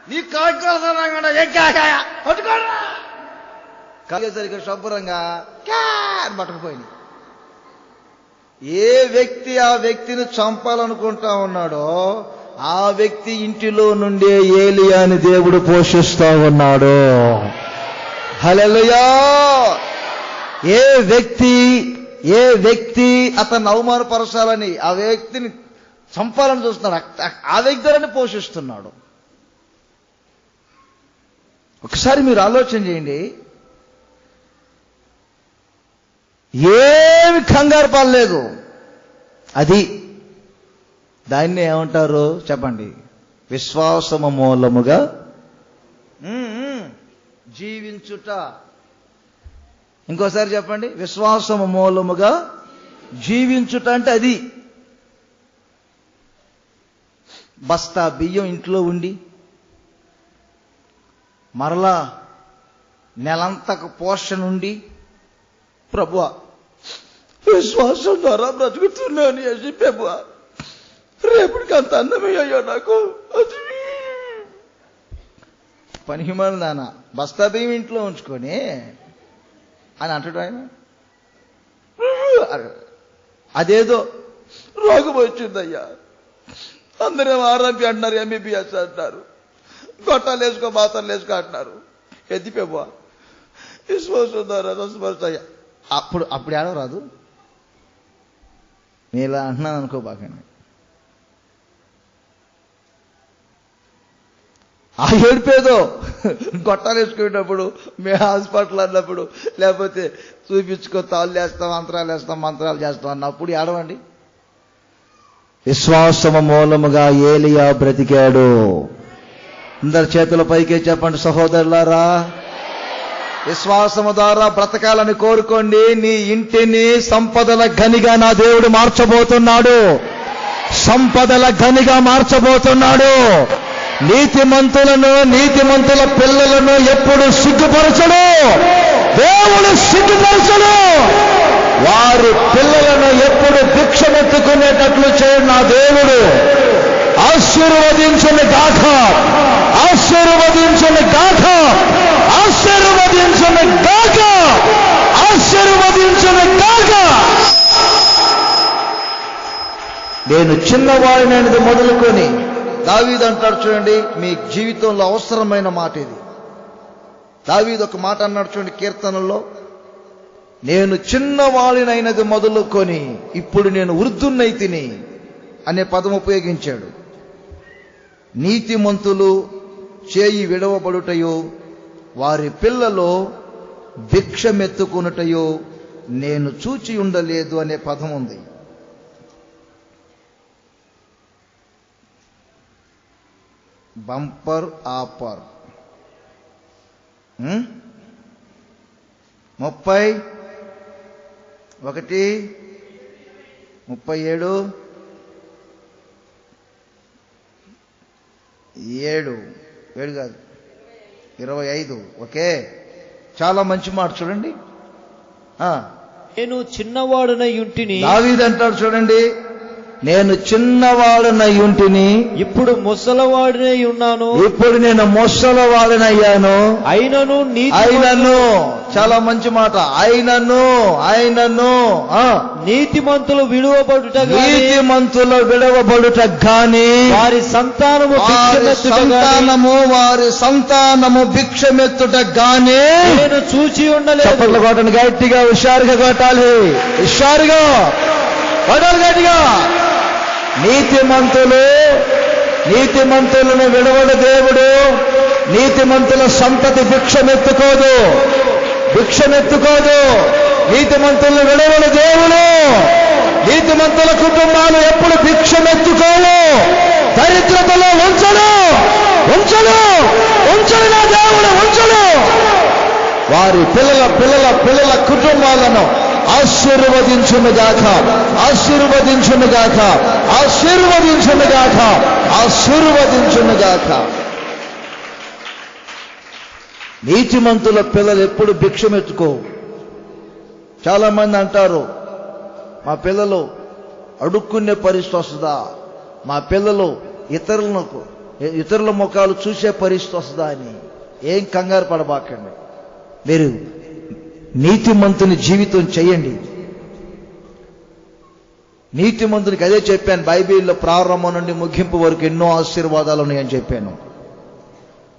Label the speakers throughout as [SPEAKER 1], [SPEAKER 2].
[SPEAKER 1] నీ కాడుకోసరంగా కాగేసరికి శుభ్రంగా పట్టుకుపోయింది. ఏ వ్యక్తి ఆ వ్యక్తిని చంపాలనుకుంటా ఉన్నాడో ఆ వ్యక్తి ఇంటిలో నుండే ఏలియాని దేవుడు పోషిస్తా ఉన్నాడు. హల్లెలూయా. ఏ వ్యక్తి అతన్ని అవమానపరచాలని, ఆ వ్యక్తిని చంపాలని చూస్తున్నాడు, ఆ వ్యక్తిని పోషిస్తున్నాడు. ఒకసారి మీరు ఆలోచన చేయండి. ఏమి కంగారు పడలేదు. అది దాన్ని ఏమంటారు చెప్పండి? విశ్వాసము మూలముగా జీవించుట. ఇంకోసారి చెప్పండి. విశ్వాసము మూలముగా జీవించుట అంటే అది. బస్తా బియ్యం ఇంట్లో ఉండి మరలా నెలంతకు పోషణ ఉండి, ప్రభువా విశ్వాసం ద్వారా బ్రతుకుతున్నాను అని ప్రభువా రేపటికి అంత అన్నమయ్యా నాకు పనిహిమాలి నాన్న బస్తా బియ్యం ఇంట్లో ఉంచుకొని అని అంటాడు ఆయన. అదేదో రోగం వచ్చిందయ్యా, అందరూ ఆరోగ్యం అంటున్నారు, ఎంబీబీఎస్ అంటున్నారు, గొట్టాలు వేసుకో మాతలు వేసుకో అంటున్నారు. ఎత్తిపోవా విశ్వాసం ద్వారా స్వస్థపరుస్తాయ్యా. అప్పుడు ఏడవ రాదు. నేను ఇలా అంటున్నాను అనుకోబాకండి. ఆ ఏడిపేదో గొట్టాలు వేసుకునేటప్పుడు, మేము హాస్పిటల్ అన్నప్పుడు, లేకపోతే చూపించుకో తాళ్ళు వేస్తాం, మంత్రాలు చేస్తాం అన్నప్పుడు ఏడవండి. విశ్వాసము మూలముగా ఏలియా బ్రతికాడు. అందరి చేతుల పైకే చెప్పండి సహోదరులారా. విశ్వాసము ద్వారా బ్రతకాలని కోరుకోండి. నీ ఇంటిని సంపదల గనిగా నా దేవుడు మార్చబోతున్నాడు. సంపదల గనిగా మార్చబోతున్నాడు. నీతిమంతుల పిల్లలను ఎప్పుడు సిగ్గుపరచడు దేవుడు. సిగ్గుపరచడు. వారి పిల్లలను ఎప్పుడు భిక్షమెత్తుకునేటట్లు చేయడు నా దేవుడు. ఆశీర్వదించును గాక, ఆశీర్వదించును గాక, ఆశీర్వదించును గాక, ఆశీర్వదించును గాక. నేను చిన్నవాడినది మొదలుకొని, దావీదు అంటాడు చూడండి, మీ జీవితంలో అవసరమైన మాట ఇది. దావీదు ఒక మాట అన్నాడు చూడండి కీర్తనల్లో, నేను చిన్నవాడినైనది మొదలుకొని ఇప్పుడు నేను వృద్ధున్నైతిని అనే పదం ఉపయోగించాడు. నీతిమంతులు చేయి విడవబడుటయో వారి పిల్లలో భిక్షమెత్తుకొనుటయో నేను చూచి ఉండలేదు అనే పదం ఉంది. బంపర్ ఆపర్ 25 ఓకే, చాలా మంచి మాట చూడండి.
[SPEAKER 2] నేను చిన్నవాడునై యుంటిని,
[SPEAKER 1] దావీదు అంటాడు చూడండి, నేను చిన్నవాడునై యుంటిని
[SPEAKER 2] ఇప్పుడు ముసలవాడినై ఉన్నాను,
[SPEAKER 1] ఇప్పుడు నేను ముసలవాడినయ్యాను.
[SPEAKER 2] అయినను
[SPEAKER 1] చాలా మంచి మాట. అయినను
[SPEAKER 2] నీతిమంతులు విడువబడుట
[SPEAKER 1] గాని
[SPEAKER 2] వారి
[SPEAKER 1] సంతానము భిక్షమెత్తుట గాని
[SPEAKER 2] నేను చూచి ఉండలేదు.
[SPEAKER 1] చప్పట్లు కొట్టండి గట్టిగా, హుషారుగా కొట్టాలి, హుషారుగా కొట్టాలి గట్టిగా. నీతిమంతులను విడవడు దేవుడు. నీతిమంతుల సంతతి భిక్షమెత్తుకోదు. నీతిమంతులను విడవడు దేవుడు. నీతిమంతుల కుటుంబాలు ఎప్పుడు భిక్షమెత్తుకోవు. దరిద్రతలో ఉంచడు నా దేవుడు, ఉంచడు. వారి పిల్లల కుటుంబాలను ఆశీర్వదించునుగాక. నీతిమంతుల పిల్లలు ఎప్పుడు భిక్షమెత్తుకోవు. చాలా మంది అంటారు, మా పిల్లలు అడుక్కునే పరిస్థితి వస్తుందా, మా పిల్లలు ఇతరులకు ఇతరుల ముఖాలు చూసే పరిస్థితి వస్తుందా అని ఏం కంగారు పడబాకండి. మీరు నీతిమంతుని జీవితం చేయండి. నీతిమంతునికి అదే చెప్పాను, బైబిల్లో ప్రారంభం నుండి ముగింపు వరకు ఎన్నో ఆశీర్వాదాలు ఉన్నాయని చెప్పాను.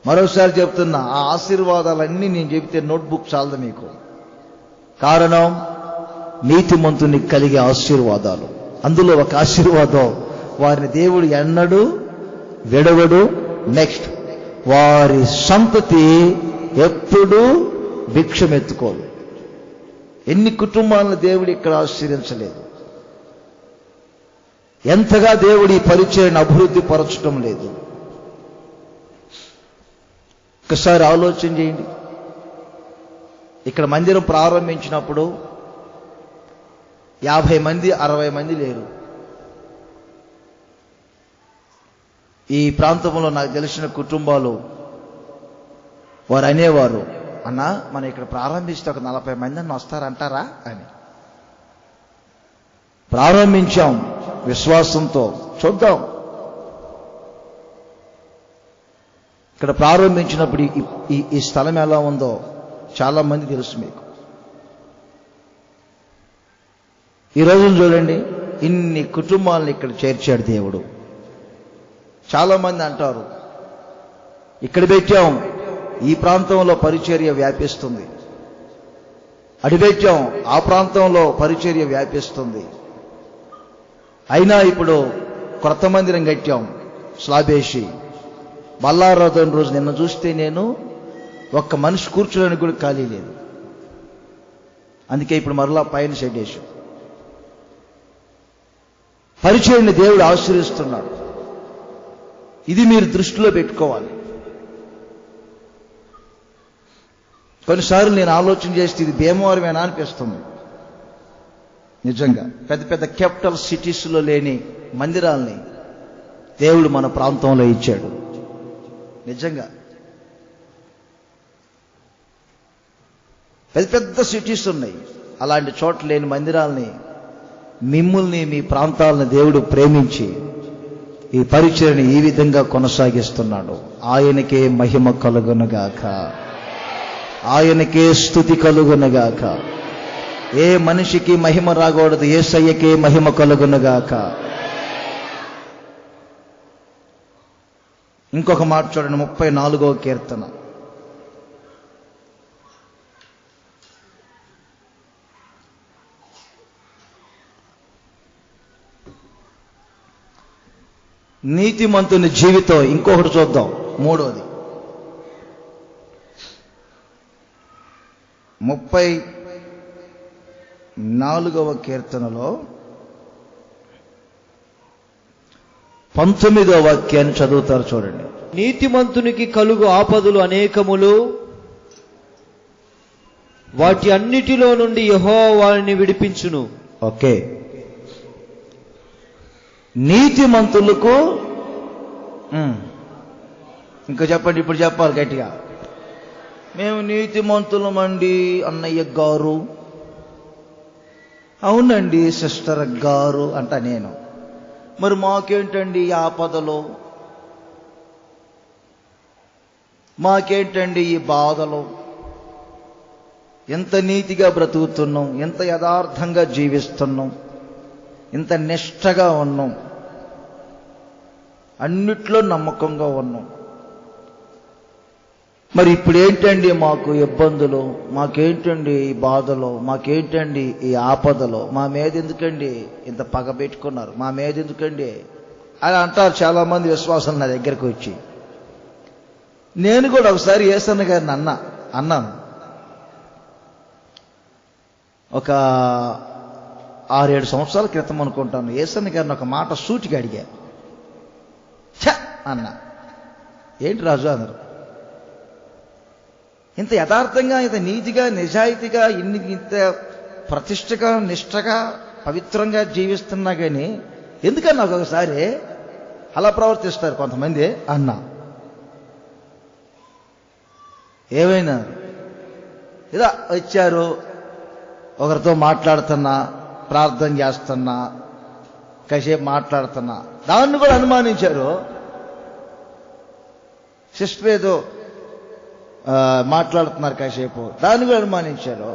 [SPEAKER 1] మరోసారి చెప్తున్నా, ఆ ఆశీర్వాదాలన్నీ నేను చెబితే నోట్బుక్ చాలదు మీకు. కారణం నీతిమంతునికి కలిగే ఆశీర్వాదాలు. అందులో ఒక ఆశీర్వాదం, వారిని దేవుడు ఎన్నడూ విడవడు. నెక్స్ట్, వారి సంతతి ఎప్పుడూ భిక్షమెత్తుకోదు. ఎన్ని కుటుంబాలను దేవుడు ఇక్కడ ఆశీర్వించలేదు, ఎంతగా దేవుడు ఈ పరిచయాన్ని అభివృద్ధి పరచడం లేదు. ఒకసారి ఆలోచన చేయండి. ఇక్కడ మందిరం ప్రారంభించినప్పుడు 50 మంది 60 మంది లేరు. ఈ ప్రాంతంలో నాకు తెలిసిన కుటుంబాలు వారు అనేవారు, అన్నా మనం ఇక్కడ ప్రారంభిస్తే ఒక 40 మంది అని వస్తారంటారా అని. ప్రారంభించాం విశ్వాసంతో, చూద్దాం. ఇక్కడ ప్రారంభించినప్పుడు ఈ స్థలం ఎలా ఉందో చాలా మంది తెలుసు మీకు. ఈ రోజున చూడండి, ఇన్ని కుటుంబాలను ఇక్కడ చేర్చాడు దేవుడు. చాలా మంది అంటారు, ఇక్కడ పెట్టాం ఈ ప్రాంతంలో పరిచర్య వ్యాపిస్తుంది, అడిపెట్టాం ఆ ప్రాంతంలో పరిచర్య వ్యాపిస్తుంది. అయినా ఇప్పుడు కొత్త మందిరం కట్టాం స్లాబేసి, బల్లారాధన రోజు నిన్న చూస్తే నేను ఒక్క మనిషి కూర్చోడానికి కూడా ఖాళీ లేదు. అందుకే ఇప్పుడు మరలా పైన షెడ్ వేసాం. పరిచర్యని దేవుడు ఆశీర్వదిస్తున్నాడు. ఇది మీరు దృష్టిలో పెట్టుకోవాలి. కొన్నిసార్లు నేను ఆలోచన చేస్తే ఇది భీమవరమేనా అనిపిస్తుంది. నిజంగా పెద్ద పెద్ద క్యాపిటల్ సిటీస్లో లేని మందిరాల్ని దేవుడు మన ప్రాంతంలో ఇచ్చాడు. నిజంగా పెద్ద పెద్ద సిటీస్ ఉన్నాయి, అలాంటి చోట్ల లేని మందిరాల్ని, మిమ్మల్ని మీ ప్రాంతాలను దేవుడు ప్రేమించి ఈ పరిచర్యని ఈ విధంగా కొనసాగిస్తున్నాడు. ఆయనకే మహిమ కలుగునుగాక, ఆయనకే స్తుతి కలుగునుగాక. ఏ మనిషికి మహిమ రాకూడదు, యేసయ్యకే మహిమ కలుగునుగాక. ఇంకొక మాట చూడండి, 34వ కీర్తన. నీతిమంతుని జీవితం ఇంకొకటి చూద్దాం. 3వది 34వ కీర్తనలో 19వ వాక్యాన్ని చదువుతారు చూడండి.
[SPEAKER 2] నీతిమంతునికి కలుగు ఆపదలు అనేకములు, వాటి అన్నిటిలో నుండి యెహోవా వారిని విడిపించును.
[SPEAKER 1] ఓకే, నీతిమంతులకు ఇంకా చెప్పండి, ఇప్పుడు చెప్పాలి గట్టిగా. మేము నీతిమంతులమండి అన్నయ్య గారు, అవునండి సిస్టర్ గారు అంట నేను. మరి మాకేంటండి ఈ ఆపదలో, మాకేంటండి ఈ బాధలో? ఎంత నీతిగా బ్రతుకుతున్నాం, ఎంత యథార్థంగా జీవిస్తున్నాం, ఎంత నిష్టగా ఉన్నాం, అన్నిట్లో నమ్మకంగా ఉన్నాం. మరి ఇప్పుడు ఏంటండి మాకు ఇబ్బందులు, మాకేంటండి ఈ బాధలు, మాకేంటండి ఈ ఆపదలు, మా మీద ఎందుకండి ఇంత పగ పెట్టుకున్నారు, మా మీద ఎందుకండి అని అంటారు చాలా మంది విశ్వాసం నా దగ్గరకు వచ్చి. నేను కూడా ఒకసారి యేసన్న గారిని అన్నాను. ఒక 6-7 సంవత్సరాల క్రితం అనుకుంటాను. యేసన్న గారిని ఒక మాట సూటిగా అడిగా. అన్నా, ఏంటి రాజు అన్నారు, ఇంత యథార్థంగా, ఇంత నీతిగా, నిజాయితీగా, ఇంత ప్రతిష్టగా, నిష్టగా, పవిత్రంగా జీవిస్తున్నా కానీ ఎందుకన్నా ఒకసారి అలా ప్రవర్తిస్తారు కొంతమంది అన్నా. ఏమైనా ఇలా వచ్చారు, ఒకరితో మాట్లాడుతున్నా, ప్రార్థన చేస్తున్నా, కాసేపు మాట్లాడుతున్నా, దాన్ని కూడా అనుమానించారు. సిస్టర్ ఏదో మాట్లాడుతున్నారు కాసేపు, దాన్ని కూడా అనుమానించారు.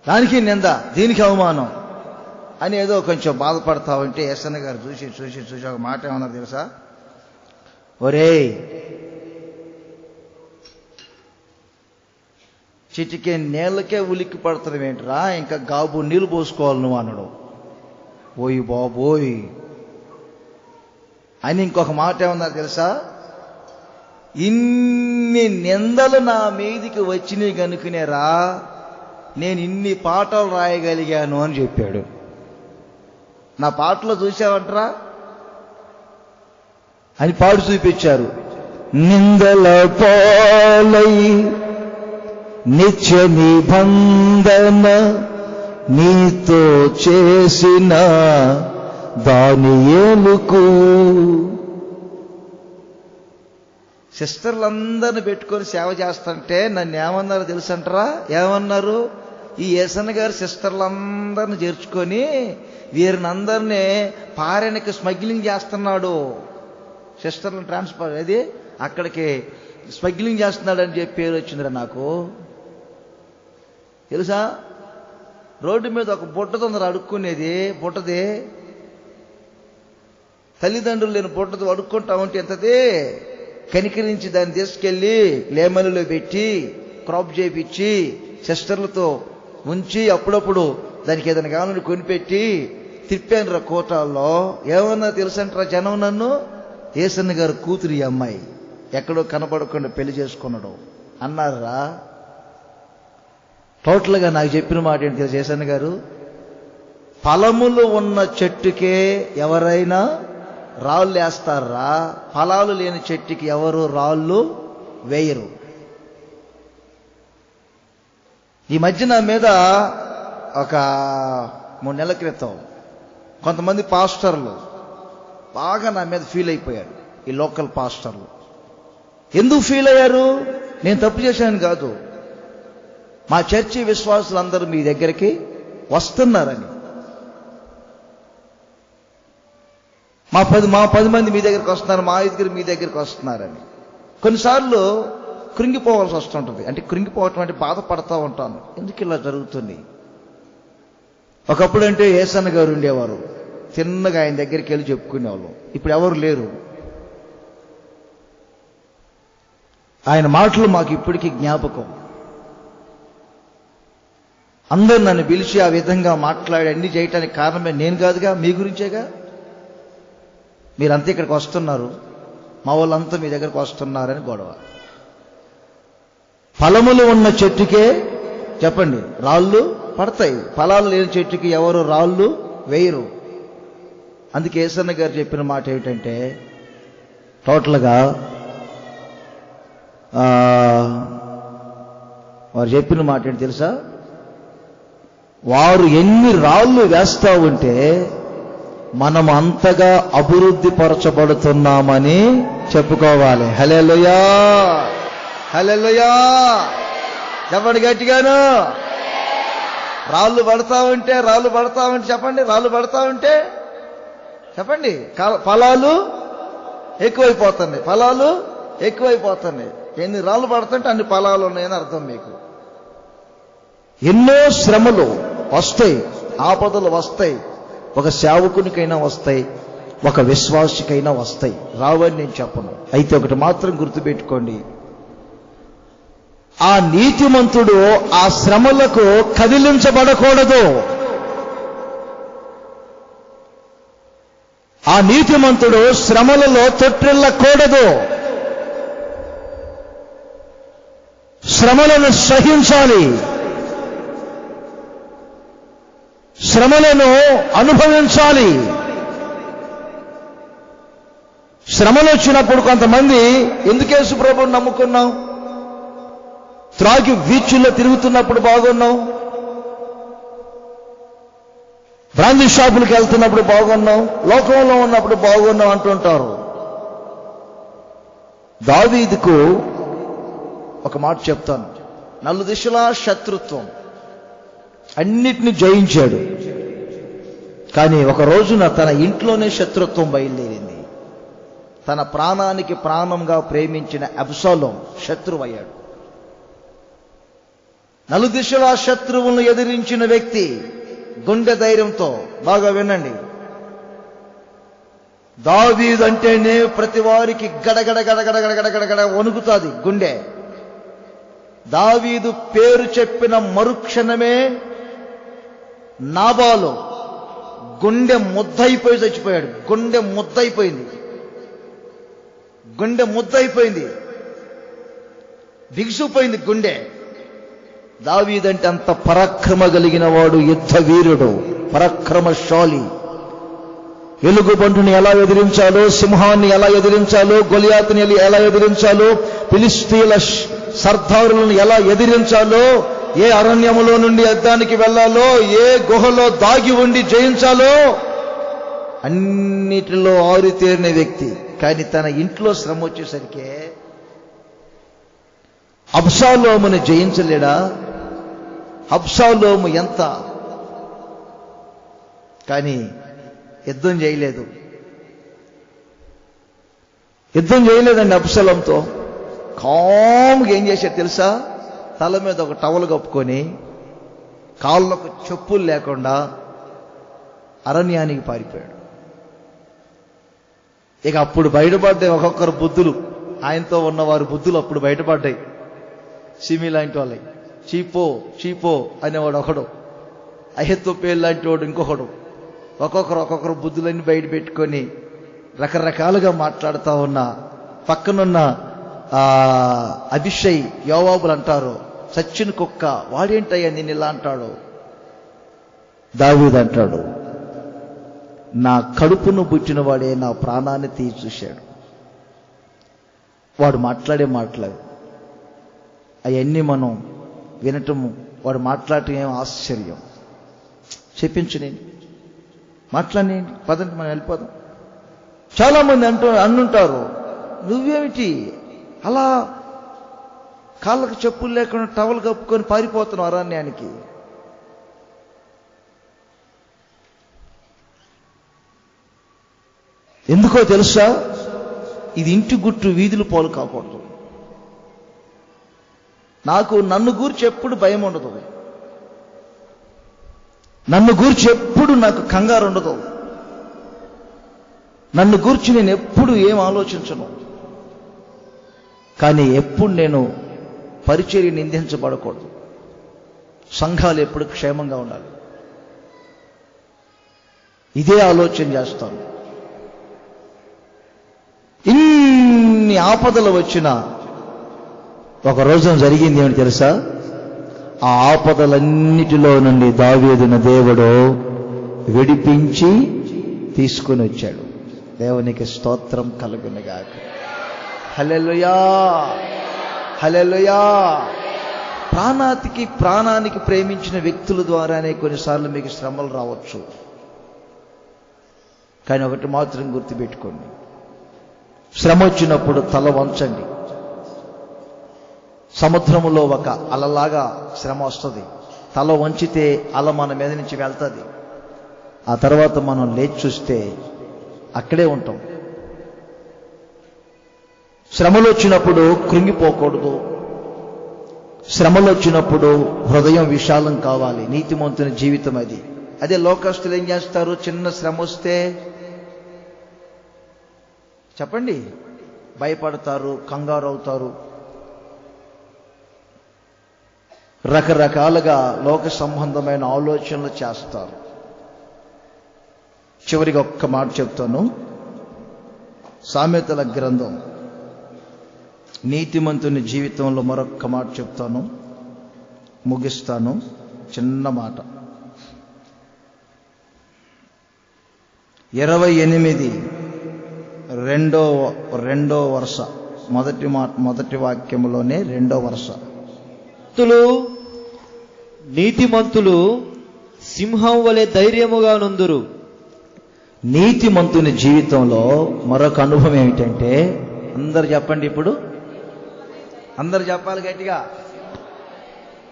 [SPEAKER 1] దానికి నింద, దీనికి అవమానం అని ఏదో కొంచెం బాధపడతా ఉంటే ఎస్ఎన్ గారు చూసి ఒక మాట ఏమన్నారు తెలుసా? ఒరేయ్, చిటికే నీళ్ళకే ఉలిక్కి పడుతుంది ఏంట్రా, ఇంకా గాబు నీళ్ళు పోసుకోవాలి నువ్వు అన్నాడు. ఓయ్ బాబోయ్ అని ఇంకొక మాట ఏమన్నారు తెలుసా? ఇన్ని నిందలు నా మీదికి వచ్చినాయి కనుకనేరా నేను ఇన్ని పాటలు రాయగలిగాను అని చెప్పాడు. నా పాటలో చూసావంటరా అని పాడు చూపించారు. నిందల పాలై నిత్య నిబంధన నీతో చేసిన దానియేలుకు. సిస్టర్లందరిని పెట్టుకొని సేవ చేస్తుంటే నన్ను ఏమన్నారు తెలుసంటారా? ఏమన్నారు? ఈ యేసన్న గారు సిస్టర్లందరిని చేర్చుకొని వీరిని అందరినీ ఫారెన్కి స్మగ్లింగ్ చేస్తున్నాడు, సిస్టర్లను ట్రాన్స్ఫర్ అది అక్కడికి స్మగ్లింగ్ చేస్తున్నాడు అని చెప్పి పేరు వచ్చిందిరా నాకు. తెలుసా? రోడ్డు మీద ఒక బుట్ట తొందర అడుక్కునేది, బుట్టది తల్లిదండ్రులు లేని బుట్టది అడుక్కుంటా ఉంటే ఎంతది కనికరించి దాన్ని తీసుకెళ్ళి లేమలలో పెట్టి క్రాప్ చేయించి సిస్టర్లతో ఉంచి అప్పుడప్పుడు దానికి ఏదైనా కావాలని కొనిపెట్టి తిప్పాను రా కోటాల్లో. ఏమన్నా తెలుసంటారా జనం నన్ను? యేసన్న గారు కూతురు ఈ అమ్మాయి ఎక్కడో కనపడకుండా పెళ్లి చేసుకున్నాడు అన్నారా. టోటల్గా నాకు చెప్పిన మాట ఏంటి తెలుసు యేసన్న గారు? ఫలములు ఉన్న చెట్టుకే ఎవరైనా రాళ్ళు వేస్తారా, ఫలాలు లేని చెట్టుకి ఎవరు రాళ్ళు వేయరు. ఈ మధ్య నా మీద ఒక 3 నెలల క్రితం కొంతమంది పాస్టర్లు బాగా నా మీద ఫీల్ అయిపోయారు. ఈ లోకల్ పాస్టర్లు ఎందుకు ఫీల్ అయ్యారు? నేను తప్పు చేశాను కాదు, మా చర్చి విశ్వాసులందరూ మీ దగ్గరికి వస్తున్నారని, మా 10 మంది మీ దగ్గరికి వస్తున్నారు, మా 5 మీ దగ్గరికి వస్తున్నారని. కొన్నిసార్లు కృంగిపోవాల్సి వస్తుంటుంది. అంటే కృంగిపోవటం అంటే బాధపడతా ఉంటాను, ఎందుకు ఇలా జరుగుతుంది. ఒకప్పుడు అంటే యేసన్న గారు ఉండేవారు, చిన్నగా ఆయన దగ్గరికి వెళ్ళి చెప్పుకునేవాళ్ళు. ఇప్పుడు ఎవరు లేరు. ఆయన మాటలు మాకు ఇప్పటికీ జ్ఞాపకం. అందరూ నన్ను పిలిచి ఆ విధంగా మాట్లాడి అన్ని చేయటానికి కారణమే నేను కాదుగా, మీ గురించేగా. మీరంతా ఇక్కడికి వస్తున్నారు, మా వాళ్ళంతా మీ దగ్గరకు వస్తున్నారని గొడవ. ఫలములు ఉన్న చెట్టుకే చెప్పండి రాళ్ళు పడతాయి, ఫలాలు లేని చెట్టుకి ఎవరు రాళ్ళు వేయరు. అందుకే యేసన్న గారు చెప్పిన మాట ఏమిటంటే టోటల్గా వారు చెప్పిన మాట ఏంటి తెలుసా? వారు ఎన్ని రాళ్ళు వేస్తా ఉంటే మనం అంతగా అభివృద్ధి పరచబడుతున్నామని చెప్పుకోవాలి. హల్లెలూయా, హల్లెలూయా. చెప్పండి గట్టిగాను. రాళ్ళు పడతా ఉంటే చెప్పండి, రాళ్ళు పడతా ఉంటే చెప్పండి ఫలాలు ఎక్కువైపోతున్నాయి, ఫలాలు ఎక్కువైపోతున్నాయి. ఎన్ని రాళ్ళు పడుతుంటే అన్ని ఫలాలు ఉన్నాయని అర్థం మీకు. ఎన్నో శ్రమలు వస్తాయి, ఆపదలు వస్తాయి, ఒక సేవకునికైనా వస్తాయి, ఒక విశ్వాసికైనా వస్తాయి. రావని నేను చెప్పను. అయితే ఒకటి మాత్రం గుర్తుపెట్టుకోండి, ఆ నీతిమంతుడు ఆ శ్రమలకు కదిలించబడకూడదు. ఆ నీతిమంతుడు శ్రమలలో తొట్టిల్లకూడదు. శ్రమలను సహించాలి, శ్రమలను అనుభవించాలి. శ్రమలు వచ్చినప్పుడు కొంతమంది ఎందుకు యేసు ప్రభువుని నమ్ముకున్నాం, త్రాగి బీచ్ల్లో తిరుగుతున్నప్పుడు బాగున్నాం, బ్రాందీ షాపులకు వెళ్తున్నప్పుడు బాగున్నాం, లోకంలో ఉన్నప్పుడు బాగున్నాం అంటుంటారు. దావీదుకు ఒక మాట చెప్తాను, 4 దిశలా శత్రుత్వం, అన్నిటిని జయించాడు. కానీ ఒక రోజున తన ఇంట్లోనే శత్రుత్వం బయలుదేరింది. తన ప్రాణానికి ప్రాణంగా ప్రేమించిన అబ్షాలోం శత్రువయ్యాడు. నలుదిశలా శత్రువులను ఎదిరించిన వ్యక్తి గుండె ధైర్యంతో, బాగా వినండి, దావీదు అంటేనే ప్రతి వారికి గడగడ గడగడ గడగడ గడగడ వణుకుతుంది గుండె. దావీదు పేరు చెప్పిన మరుక్షణమే నాబాలు గుండె ముద్దయిపోయి చచ్చిపోయాడు. గుండె ముద్దయిపోయింది, బిగుసిపోయింది గుండె. దావీదంటే అంత పరాక్రమ కలిగిన వాడు, యుద్ధ వీరుడు, పరాక్రమశాలి. ఎలుగుబంటుని ఎలా ఎదిరించాలో, సింహాన్ని ఎలా ఎదిరించాలో, గొలియాతుని ఎలా ఎదిరించాలో, ఫిలిష్తీయుల సర్దారులను ఎలా ఎదిరించాలో, ఏ అరణ్యములో నుండి యుద్ధానికి వెళ్ళాలో, ఏ గుహలో దాగి ఉండి జయించాలో అన్నిటిలో ఆరితేరిన వ్యక్తి. కానీ తన ఇంట్లో శ్రమ వచ్చేసరికి అబ్షాలోమును జయించలేడా? అబ్షాలోము ఎంత, కానీ యుద్ధం చేయలేదండి అబ్షాలోముతో. కామ్గా ఏం చేశాడు తెలుసా? తల మీద ఒక టవల్ కప్పుకొని కాళ్ళకు చెప్పులు లేకుండా అరణ్యానికి పారిపోయాడు. ఇక అప్పుడు బయటపడ్డాయి ఒక్కొక్కరు బుద్ధులు, ఆయనతో ఉన్నవారు బుద్ధులు అప్పుడు బయటపడ్డాయి. సిమి లాంటి వాళ్ళకి చీపో అనేవాడు ఒకడు, అహెత్తోపేలు లాంటి వాడు ఇంకొకడు. ఒక్కొక్కరు బుద్ధులన్నీ బయట పెట్టుకొని రకరకాలుగా మాట్లాడుతూ ఉన్న పక్కనున్న అభిషయ్, యోవాబులు అంటారు, సచ్చిన్ కుక్క, వాడేంటయ్యా నేను ఇలా అంటాడు. దావీదు అంటాడు, నా కడుపును పుట్టిన వాడే నా ప్రాణాన్ని తీసి చూశాడు. వాడు మాట్లాడే మాటలు అవన్నీ మనం వినటము, వాడు మాట్లాడటం ఏం ఆశ్చర్యం. చెప్పించండి, మాట్లాడండి, పదండి మనం వెళ్ళిపోదాం. చాలా మంది అంటుంటారు, నువ్వేమిటి అలా కాళ్ళకు చెప్పులు లేకుండా టవల్ కప్పుకొని పారిపోతున్నావు అరణ్యానికి? ఎందుకో తెలుసా? ఇది ఇంటి గుట్టు వీధులు పోలు కాకూడదు. నన్ను గూర్చి ఎప్పుడు భయం ఉండదు, నన్ను గూర్చి ఎప్పుడు నాకు కంగారు ఉండదు, నన్ను గూర్చి నేను ఎప్పుడు ఏం ఆలోచించను. కానీ ఎప్పుడు నేను పరిచర్య నిందించబడకూడదు. సంఘాలు ఎప్పుడు క్షేమంగా ఉండాలి, ఇదే ఆలోచన చేస్తాను. ఇన్ని ఆపదలు వచ్చినా ఒక రోజున జరిగింది ఏమిటి తెలుసా? ఆ ఆపదలన్నిటిలో నుండి దావీదును దేవుడు విడిపించి తీసుకుని వచ్చాడు. దేవునికి స్తోత్రం కలుగునుగాక. హల్లెలూయా, హల్లెలూయా. ప్రాణానికి ప్రేమించిన వ్యక్తుల ద్వారానే కొన్నిసార్లు మీకు శ్రమలు రావచ్చు. కానీ ఒకటి మాత్రం గుర్తుపెట్టుకోండి, శ్రమ వచ్చినప్పుడు తల వంచండి. సముద్రములో ఒక అలలాగా శ్రమ వస్తుంది, తల వంచితే అల మన మీద నుంచి వెళ్తుంది. ఆ తర్వాత మనం లేచి చూస్తే అక్కడే ఉంటాం. శ్రమలు వచ్చినప్పుడు కృంగిపోకూడదు. శ్రమలు వచ్చినప్పుడు హృదయం విశాలం కావాలి. నీతిమంతుని జీవితం అది. అదే లోకస్తులు ఏం చేస్తారు? చిన్న శ్రమ వస్తే చెప్పండి, భయపడతారు, కంగారు అవుతారు, రకరకాలుగా లోక సంబంధమైన ఆలోచనలు చేస్తారు. చివరికి ఒక్క మాట చెప్తాను. సామెతల గ్రంథం నీతిమంతుని జీవితంలో మరొక్క మాట చెప్తాను, ముగిస్తాను. చిన్న మాట. 28 రెండో వరుస, మొదటి వాక్యములోనే 2వ వరుస.
[SPEAKER 2] నీతిమంతులు సింహం వలె ధైర్యముగా నుందురు.
[SPEAKER 1] నీతిమంతుని జీవితంలో మరొక అనుభవం ఏమిటంటే, అందరు చెప్పండి, ఇప్పుడు అందరు చెప్పాలి గట్టిగా,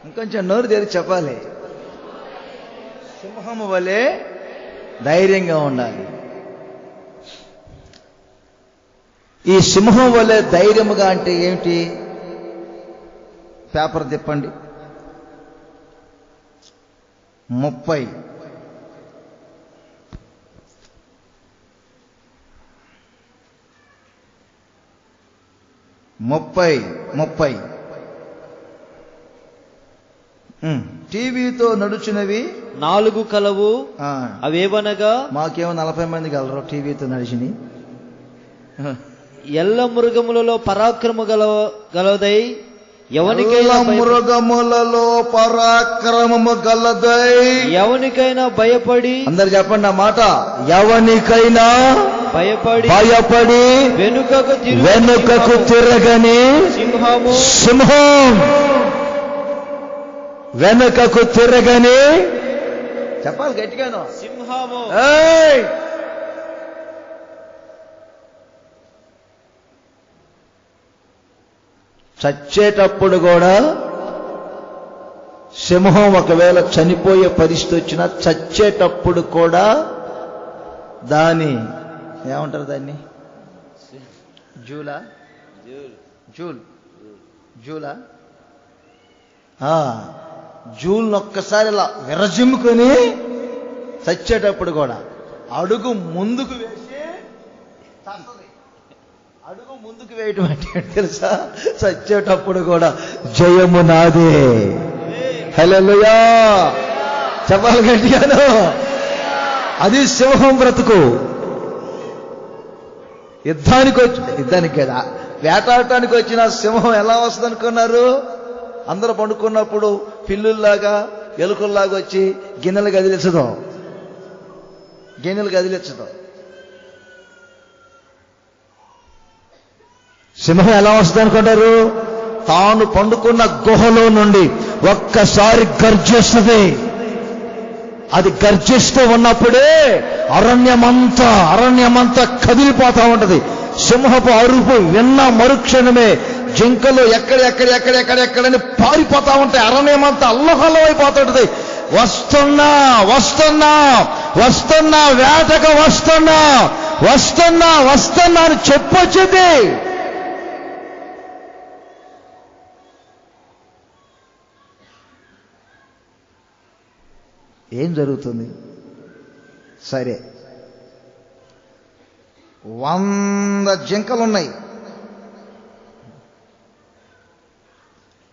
[SPEAKER 1] ఇంకొంచెం నోరు తెరిచి చెప్పాలి. సింహము వలె ధైర్యంగా ఉండాలి. ఈ సింహం వలె ధైర్యముగా అంటే ఏమిటి? పేపర్ తిప్పండి. 30 టీవీతో నడుచునవి
[SPEAKER 2] 4 కలవు. అవేవనగా,
[SPEAKER 1] మాకేమో 40 మంది కలరు టీవీతో నడిచిని.
[SPEAKER 2] ఎల్ల మృగములలో పరాక్రమ గలదై
[SPEAKER 1] మృగములలో పరాక్రమము గలదై
[SPEAKER 2] ఎవనికైనా భయపడి, అందరు
[SPEAKER 1] చెప్పండి ఆ మాట, ఎవనికైనా భయపడి వెనుకకు తిరగని సింహం, వెనుకకు తిరగని, చెప్పాలి గట్టిగాను,
[SPEAKER 2] సింహము.
[SPEAKER 1] చచ్చేటప్పుడు కూడా సింహం ఒకవేళ చనిపోయే పరిస్థితి వచ్చినా చచ్చేటప్పుడు కూడా దాని ఏమంటారు దాన్ని? జూల్ ఒక్కసారి ఇలా విరజిమ్ముకొని చచ్చేటప్పుడు కూడా అడుగు ముందుకు వేసి, అడుగు ముందుకు వేయటం అంటే తెలుసా? చచ్చేటప్పుడు కూడా జయము నాదే. హల్లెలూయా, చెప్పాలి గట్టిగాను. అది సింహం బ్రతుకు. యుద్ధానికి కదా, వేటాడటానికి వచ్చిన సింహం ఎలా వస్తుంది అనుకున్నారు? అందరూ పండుకున్నప్పుడు పిల్లుల్లాగా ఎలుకల్లాగా వచ్చి గిన్నెలు కదిలించదు. సింహం ఎలా వస్తుంది అనుకుంటారు? తాను పండుకున్న గుహలో నుండి ఒక్కసారి గర్జిస్తుంది. అది గర్జిస్తూ ఉన్నప్పుడే అరణ్యమంతా కదిలిపోతా ఉంటది. సింహపు అరుపు విన్న మరుక్షణమే జింకలు ఎక్కడెక్కడని పారిపోతా ఉంటాయి. అరణ్యమంతా అల్లకల్లం అయిపోతుంటది. వస్తున్నా వేటకు వస్తున్నా అని చెప్పొచ్చింది. ఏం జరుగుతుంది? సరే, 100 జింకలున్నాయి.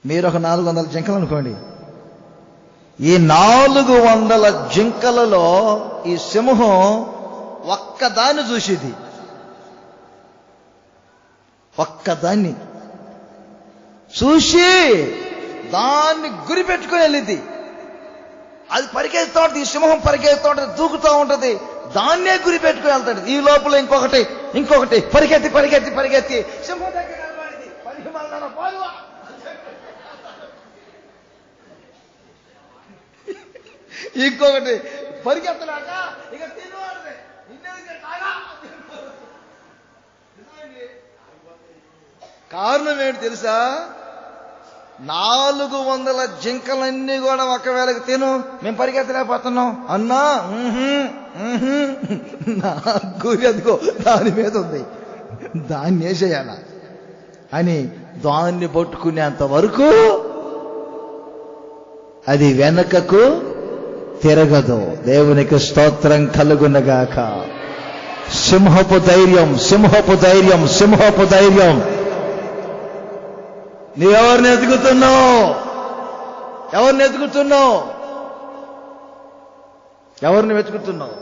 [SPEAKER 1] మీరు ఒక 400 జింకలు అనుకోండి. ఈ 400 జింకలలో ఈ సింహం ఒక్కదాన్ని చూసేది. ఒక్కదాన్ని చూసి దాన్ని గురి పెట్టుకుని వెళ్ళింది. అది పరిగెత్తుతూ ఉంటుంది. ఈ సింహం పరిగెత్తుతూ ఉంటుంది, దూకుతూ ఉంటుంది. దాన్నే గురి పెట్టుకుని వెళ్తాడు. ఈ లోపల ఇంకొకటి పరిగెత్తి సింహం దగ్గర నిలబడింది. ఇంకొకటి పరిగెత్తలేక ఇక తినవాడదే. కారణం ఏంటి తెలుసా? 400 జింకలన్నీ కూడా ఒకవేళకి తిను, మేము పరిగెత్తలేకపోతున్నాం అన్నా, నా గురి అదిగో దాని మీద ఉంది, దాన్ని వేసేయాల అని దాన్ని పట్టుకునేంత వరకు అది వెనకకు తిరగదు. దేవునికి స్తోత్రం కలుగునగాక. సింహపు ధైర్యం. నీవెవరిని ఎదుగుతున్నావు? ఎవరిని వెతుకుతున్నావు?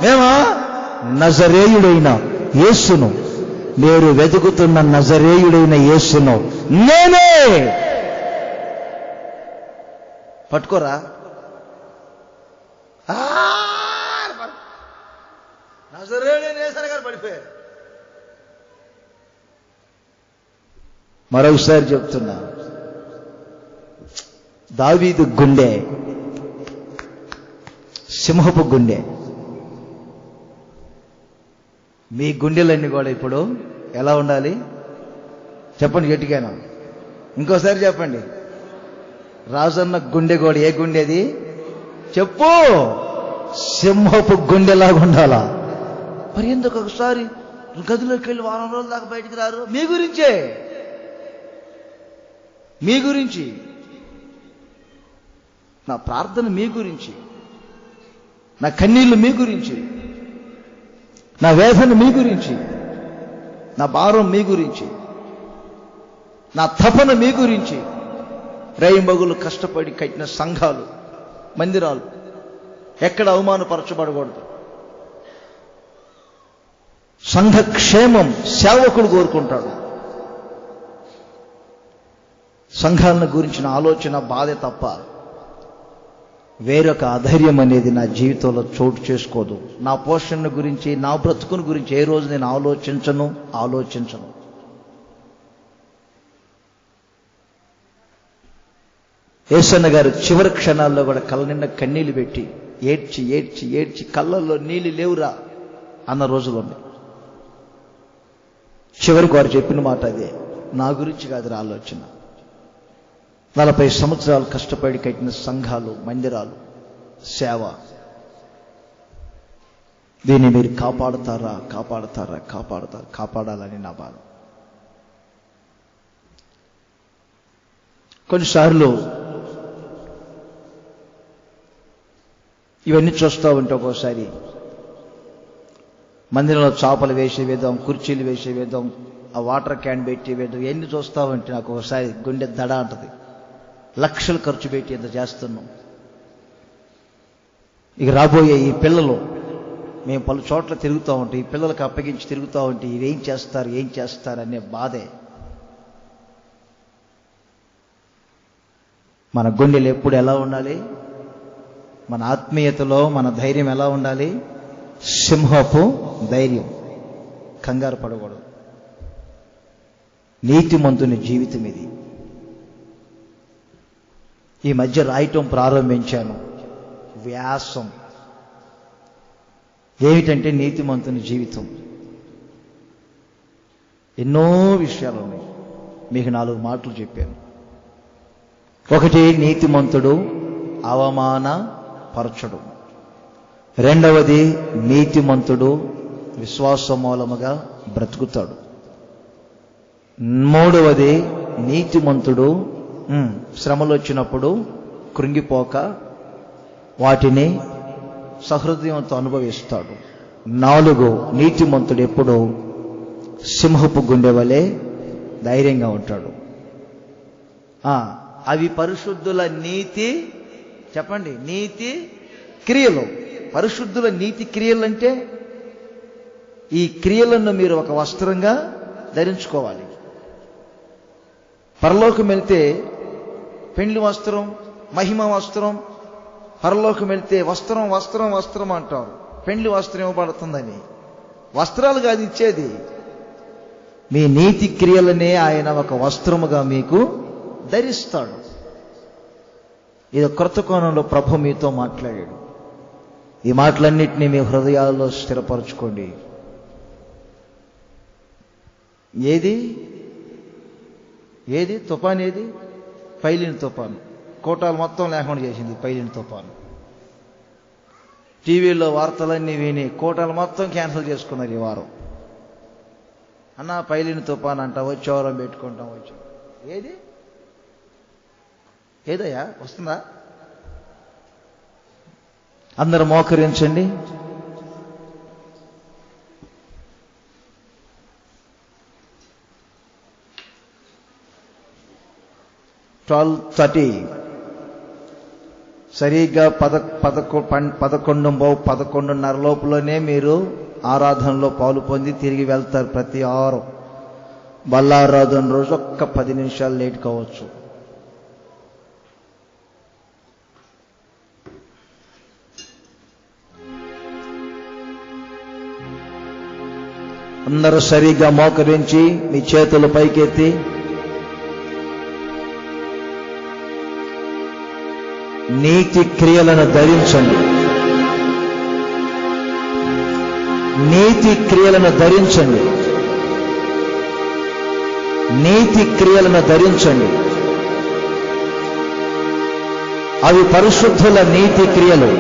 [SPEAKER 1] మేమా నజరేయుడైన యేసును. మీరు వెతుకుతున్న నజరేయుడైన యేసును నేనే. పట్టుకోరా. నజరేయుడైన యేసు గారు పడిపోయారు. మరొకసారి చెప్తున్నా, దావీదు గుండె సింహపు గుండె. మీ గుండెలన్నీ కూడా ఇప్పుడు ఎలా ఉండాలి చెప్పండి గట్టిగాను. ఇంకోసారి చెప్పండి. రాజన్న గుండె కూడా ఏ గుండెది చెప్పు? సింహపు గుండెలాగా ఉండాలా? మరి ఎందుకు ఒకసారి గదిలోకి వెళ్ళి వారం రోజుల దాకా బయటికి రారు. మీ గురించే, మీ గురించి. నా ప్రార్థన మీ గురించి, నా కన్నీళ్లు మీ గురించి, నా వేదన మీ గురించి, నా భారం మీ గురించి, నా తపన మీ గురించి. రేయింబగులు కష్టపడి కట్టిన సంఘాలు, మందిరాలు ఎక్కడ అవమానపరచబడకూడదు. సంఘ క్షేమం సేవకుడు కోరుకుంటాడు. సంఘాలను గురించిన ఆలోచన బాధే తప్ప వేరొక అధైర్యం అనేది నా జీవితంలో చోటు చేసుకోదు. నా పోషణ గురించి, నా బ్రతుకుని గురించి ఏ రోజు నేను ఆలోచించను. యేసన్న గారు చివరి క్షణాల్లో కూడా కళ్ళ నిండా కన్నీళ్లు పెట్టి ఏడ్చి ఏడ్చి ఏడ్చి కళ్ళల్లో నీళ్ళు లేవురా అన్న రోజులు ఉన్నాయి. చివరికి వారు చెప్పిన మాట అదే, నా గురించి కాదురా ఆలోచన. 40 సంవత్సరాలు కష్టపడి కట్టిన సంఘాలు, మందిరాలు, సేవ, దీన్ని మీరు కాపాడాలని నా బాధ. కొన్నిసార్లు ఇవన్నీ చూస్తూ ఉంటే ఒక్కోసారి మందిరంలో చాపలు వేసే విధం, కుర్చీలు వేసే విధం, ఆ వాటర్ క్యాన్ పెట్టి విధం, ఎన్ని చూస్తూ ఉంటే నాకు ఒకసారి గుండె దడ అంటది. లక్షలు ఖర్చు పెట్టి ఎంత చేస్తున్నాం. ఇక రాబోయే ఈ పిల్లలు, మేము పలు చోట్ల తిరుగుతూ ఉంటే, ఈ పిల్లలకు అప్పగించి తిరుగుతూ ఉంటే ఇవేం చేస్తారు అనే బాధే. మన గుండెలు ఎప్పుడు ఎలా ఉండాలి? మన ఆత్మీయతలో మన ధైర్యం ఎలా ఉండాలి? సింహపు ధైర్యం, కంగారు పడకూడదు. నీతిమంతుని జీవితం ఇది. ఈ మధ్య రాయటం ప్రారంభించాను. వ్యాసం ఏమిటంటే నీతిమంతుని జీవితం. ఎన్నో విషయాలు ఉన్నాయి, మీకు 4 మాటలు చెప్పాను. ఒకటి, నీతిమంతుడు అవమానపరచడు. రెండవది, నీతిమంతుడు విశ్వాస మూలముగా బ్రతుకుతాడు. మూడవది, నీతిమంతుడు శ్రమలు వచ్చినప్పుడు కృంగిపోక వాటిని సహృదయంతో అనుభవిస్తాడు. 4, నీతిమంతుడు ఎప్పుడు సింహపు గుండె వలె ధైర్యంగా ఉంటాడు. అవి పరిశుద్ధుల నీతి, చెప్పండి, నీతి క్రియలు. పరిశుద్ధుల నీతి క్రియలు అంటే ఈ క్రియలను మీరు ఒక వస్త్రంగా ధరించుకోవాలి. పరలోకం వెళ్తే పెండ్లి వస్త్రం, మహిమ వస్త్రం, పరలోకం వెళ్తే వస్త్రం వస్త్రం వస్త్రం అంటారు. పెండ్లి వస్త్రం ఇవ్వబడుతుందని. వస్త్రాలు కాదు ఇచ్చేది, మీ నీతి క్రియలనే ఆయన ఒక వస్త్రముగా మీకు ధరిస్తాడు. ఇది క్రొత్త కోణంలో ప్రభు మీతో మాట్లాడాడు. ఈ మాటలన్నింటినీ మీ హృదయాల్లో స్థిరపరచుకోండి. ఏది తుఫాన్? ఏది? పైలిన తుఫాను. కోటాలు మొత్తం లేకుండా చేసింది పైలిన తుఫాను. టీవీలో వార్తలన్నీ విని కోటాలు మొత్తం క్యాన్సిల్ చేసుకున్నారు ఈ వారం. అన్న పైలిన తుఫాన్ అంట, వచ్చేవారం పెట్టుకుంటాం. ఏదయ్యా వస్తుందా? అందరూ మోకరించండి. సరిగ్గా 11:30 లోపలనే మీరు ఆరాధనలో పాలు పొంది తిరిగి వెళ్తారు. ప్రతి వారం బల్లారాధన రోజు ఒక్క 10 నిమిషాలు లేట్ కావచ్చు. అందరూ సరిగ్గా మోకరించి మీ చేతులు పైకెత్తి నీతి క్రియలను ధరించండి. నీతి క్రియలను ధరించండి. నీతి క్రియలను ధరించండి. అవి పరిశుద్ధుల నీతి క్రియలు.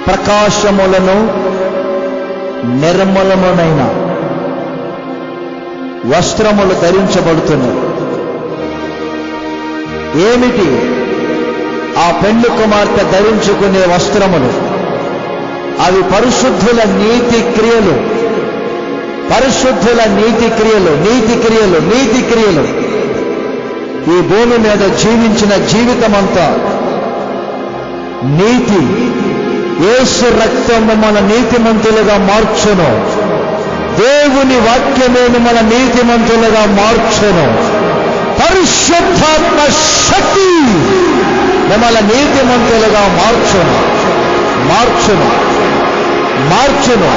[SPEAKER 1] ప్రకాశములను నిర్మలమునైన వస్త్రములు ధరించబడుతున్నాయి. ఏమిటి ఆ పెండ్లి కుమార్తె ధరించుకునే వస్త్రములు? అవి పరిశుద్ధుల నీతి క్రియలు. పరిశుద్ధుల నీతి క్రియలు, నీతి క్రియలు, నీతి క్రియలు. ఈ భూమి మీద జీవించిన జీవితమంతా నీతి. యేసు రక్తము మన నీతిమంతులుగా మార్చును. దేవుని వాక్యమే మన నీతిమంతులుగా మార్చును. పరిశుద్ధాత్మ శక్తి మన నీతిమంతులుగా మార్చును, మార్చును, మార్చును.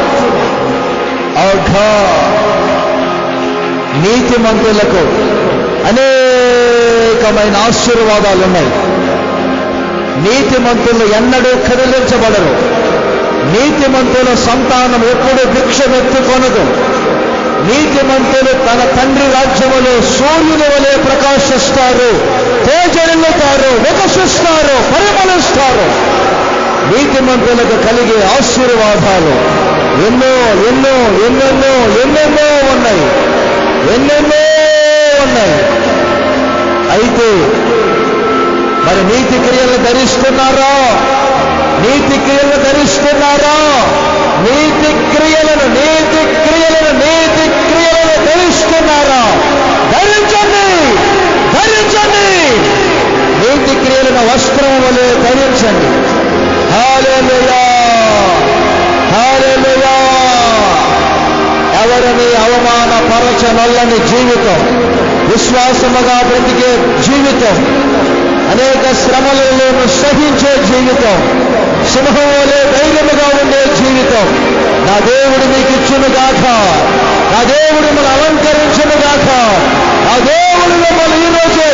[SPEAKER 1] నీతిమంతులకు అనేకమైన ఆశీర్వాదాలు ఉన్నాయి. నీతిమంతులు ఎన్నడూ కదిలించబడరు. నీతిమంతుల సంతానం ఎప్పుడు భిక్షమెత్తుకొనదు. నీతిమంతులు తన తండ్రి రాజ్యములో సూర్యుని వలె ప్రకాశిస్తారు, తేజరిల్లుతారు, వికసిస్తారు, పరిమళిస్తారు. నీతిమంతులకు కలిగే ఆశీర్వాదాలు ఎన్నో ఎన్నో ఎన్నెన్నో ఎన్నెన్నో ఉన్నాయి, ఎన్నెన్నో ఉన్నాయి. అయితే మరి నీతి క్రియలను ధరిస్తున్నారా? నీతి క్రియలను ధరిస్తున్నారా? నీతి క్రియలను, నీతి క్రియలను, నీతి క్రియలను ధరిస్తున్నారా? ధరించండి, ధరించండి. నీతి క్రియలను వస్త్రం వలె ధరించండి. హల్లెలూయా, హల్లెలూయా. ఎవరిని అవమానపరచనల్లని జీవితం, విశ్వాసముగా బ్రతికే జీవితం, అనేక శ్రమలను సహించే జీవితం, సింహం వలె ధైర్యముగా ఉండే జీవితం నా దేవుడు మీకు ఇచ్చునుగాక. నా దేవుడు మనం అలంకరించునుగాక. నా దేవుడు మిమ్మల్ని ఈ రోజే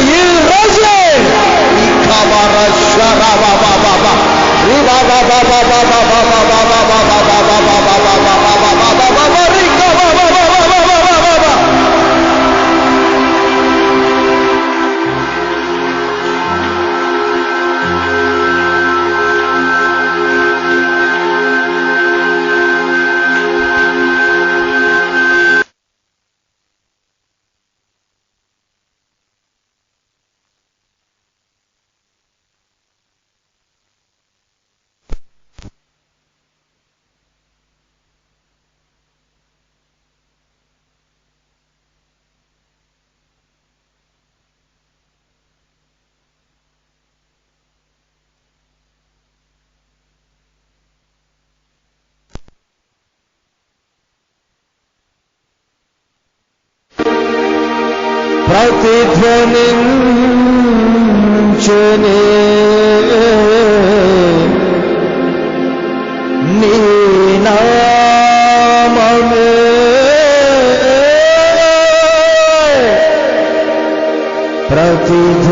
[SPEAKER 1] ప్రతిధ్వనించునే నీ నామమే, ప్రతిధ్వనించునే